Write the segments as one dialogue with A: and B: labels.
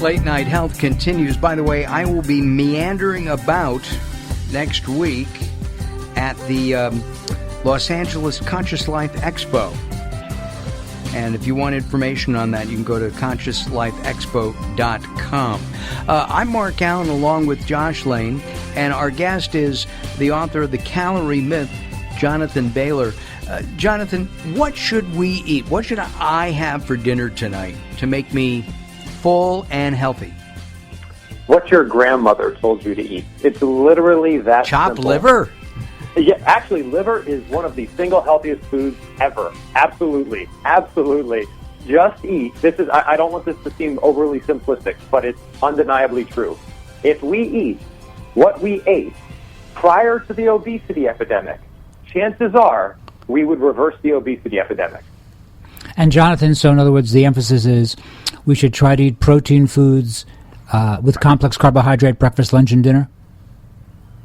A: Late Night Health continues. By the way, I will be meandering about next week at the Los Angeles Conscious Life Expo. And if you want information on that, you can go to consciouslifeexpo.com. I'm Mark Alyn along with Josh Lane, and our guest is the author of The Calorie Myth, Jonathan Bailor. Jonathan, what should we eat? What should I have for dinner tonight to make me full and healthy?
B: What your grandmother told you to eat. It's literally that
A: Chopped
B: simple.
A: liver?
B: Yeah, actually, liver is one of the single healthiest foods ever. Absolutely. Absolutely. Just eat. This is. I don't want this to seem overly simplistic, but it's undeniably true. If we eat what we ate prior to the obesity epidemic, chances are we would reverse the obesity epidemic.
C: And Jonathan, so in other words, the emphasis is we should try to eat protein foods with complex carbohydrate breakfast, lunch, and dinner?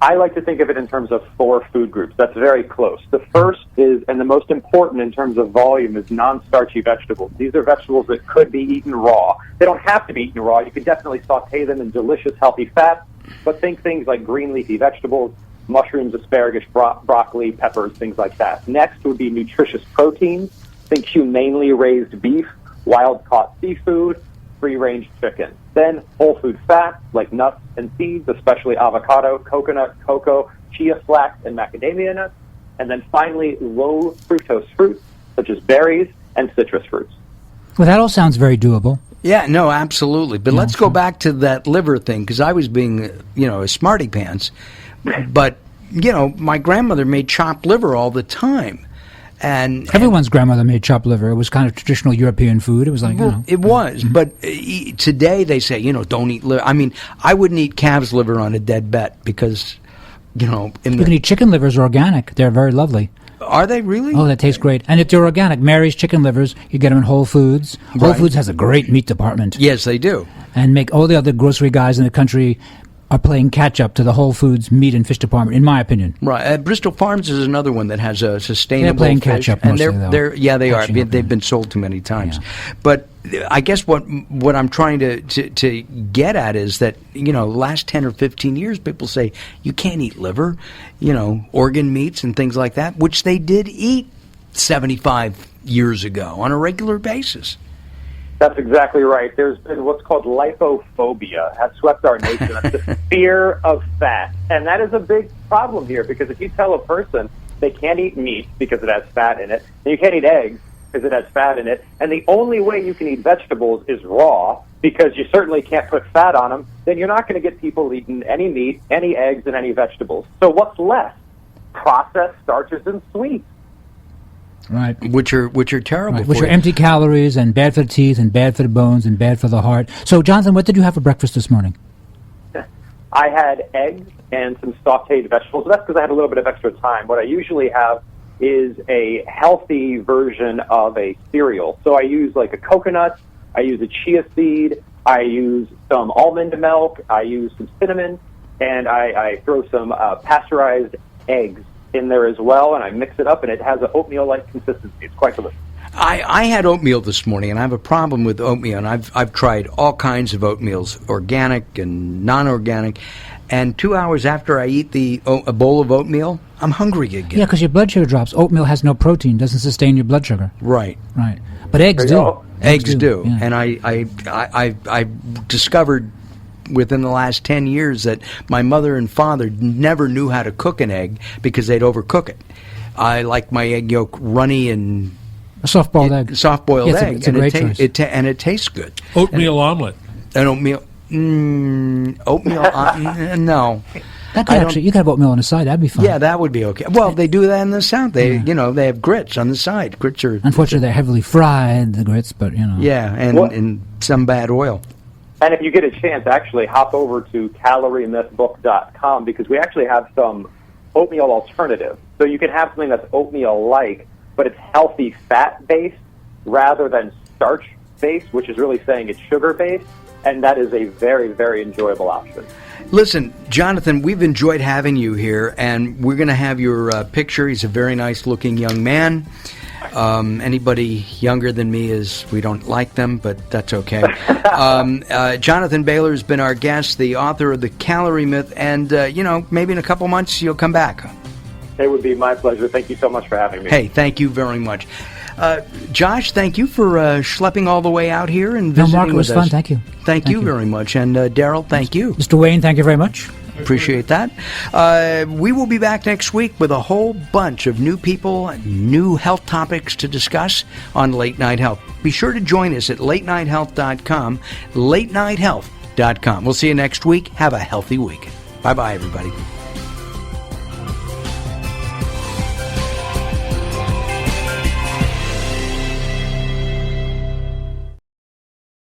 B: I like to think of it in terms of 4 food groups. That's very close. The first is, and the most important in terms of volume, is non-starchy vegetables. These are vegetables that could be eaten raw. They don't have to be eaten raw. You can definitely saute them in delicious, healthy fats, but think things like green leafy vegetables, mushrooms, asparagus, broccoli, peppers, things like that. Next would be nutritious proteins. Think humanely raised beef, wild-caught seafood, free-range chicken. Then whole food fats like nuts and seeds, especially avocado, coconut, cocoa, chia flax, and macadamia nuts. And then finally, low fructose fruits such as berries and citrus fruits.
C: Well, that all sounds very doable.
A: Yeah, no, absolutely. But let's go back to that liver thing, because I was being, a smarty pants. But, my grandmother made chopped liver all the time. And
C: everyone's grandmother made chopped liver. It was kind of traditional European food. It was like,
A: It was. Mm-hmm. But today they say, don't eat liver. I mean, I wouldn't eat calf's liver on a dead bet because, you can
C: eat chicken livers organic. They're very lovely.
A: Are they really?
C: Oh, that tastes great. And if they're organic, Mary's chicken livers, you get them in Whole Foods. Whole Foods has a great meat department.
A: Yes, they do.
C: And make all the other grocery guys in the country are playing catch-up to the Whole Foods meat and fish department, in my opinion.
A: Right. Bristol Farms is another one that has a sustainable
C: They're playing
A: fish.
C: catch-up
A: And
C: mostly,
A: they are. They've been sold too many times.
C: Yeah.
A: But I guess what I'm trying to get at is that, last 10 or 15 years, people say, you can't eat liver, organ meats and things like that, which they did eat 75 years ago on a regular basis.
B: That's exactly right. There's been what's called lipophobia has swept our nation. That's the fear of fat. And that is a big problem here, because if you tell a person they can't eat meat because it has fat in it, and you can't eat eggs because it has fat in it, and the only way you can eat vegetables is raw because you certainly can't put fat on them, then you're not going to get people eating any meat, any eggs, and any vegetables. So what's left? Processed starches and sweets.
C: Right.
A: Which are terrible
C: right.
A: for
C: Which are
A: you.
C: empty calories and bad for the teeth and bad for the bones and bad for the heart. So, Jonathan, what did you have for breakfast this morning?
B: I had eggs and some sauteed vegetables. That's because I had a little bit of extra time. What I usually have is a healthy version of a cereal. So I use like a coconut, I use a chia seed, I use some almond milk, I use some cinnamon, and I throw some pasteurized eggs in there as well, and I mix it up, and it has an oatmeal-like consistency. It's quite delicious.
A: I had oatmeal this morning, and I have a problem with oatmeal, and I've tried all kinds of oatmeals, organic and non-organic, and 2 hours after I eat a bowl of oatmeal, I'm hungry again.
C: Yeah, because your blood sugar drops. Oatmeal has no protein, doesn't sustain your blood sugar.
A: Right.
C: Right. But eggs do.
A: Eggs do.
C: Yeah.
A: And I discovered within the last 10 years that my mother and father never knew how to cook an egg because they'd overcook it. I like my egg yolk runny and
C: a soft-boiled egg.
A: Soft-boiled egg.
C: It's a great choice.
A: And it tastes good.
D: Oatmeal omelet.
A: An oatmeal... no.
C: That could actually, you could have oatmeal on the side. That'd be fun.
A: Yeah, that would be okay. Well, they do that in the South. They have grits on the side. Grits are...
C: Unfortunately, they're heavily fried, the grits, but,
A: Yeah, and in some bad oil.
B: And if you get a chance, actually hop over to caloriemythbook.com, because we actually have some oatmeal alternatives. So you can have something that's oatmeal-like, but it's healthy fat-based rather than starch-based, which is really saying it's sugar-based, and that is a very, very enjoyable option.
A: Listen, Jonathan, we've enjoyed having you here, and we're going to have your picture. He's a very nice-looking young man. Anybody younger than me we don't like them, but that's okay. Jonathan Bailor has been our guest, the author of The Calorie Myth, and, maybe in a couple months you'll come back.
B: It would be my pleasure. Thank you so much for having me.
A: Hey, thank you very much. Josh, thank you for schlepping all the way out here and visiting
C: Mark, it was
A: with us.
C: fun. Thank you.
A: Thank you very much. And Daryl, thank you.
C: Mr. Wayne, thank you very much.
A: Appreciate that. We will be back next week with a whole bunch of new people, new health topics to discuss on Late Night Health. Be sure to join us at latenighthealth.com, latenighthealth.com. We'll see you next week. Have a healthy week. Bye-bye, everybody.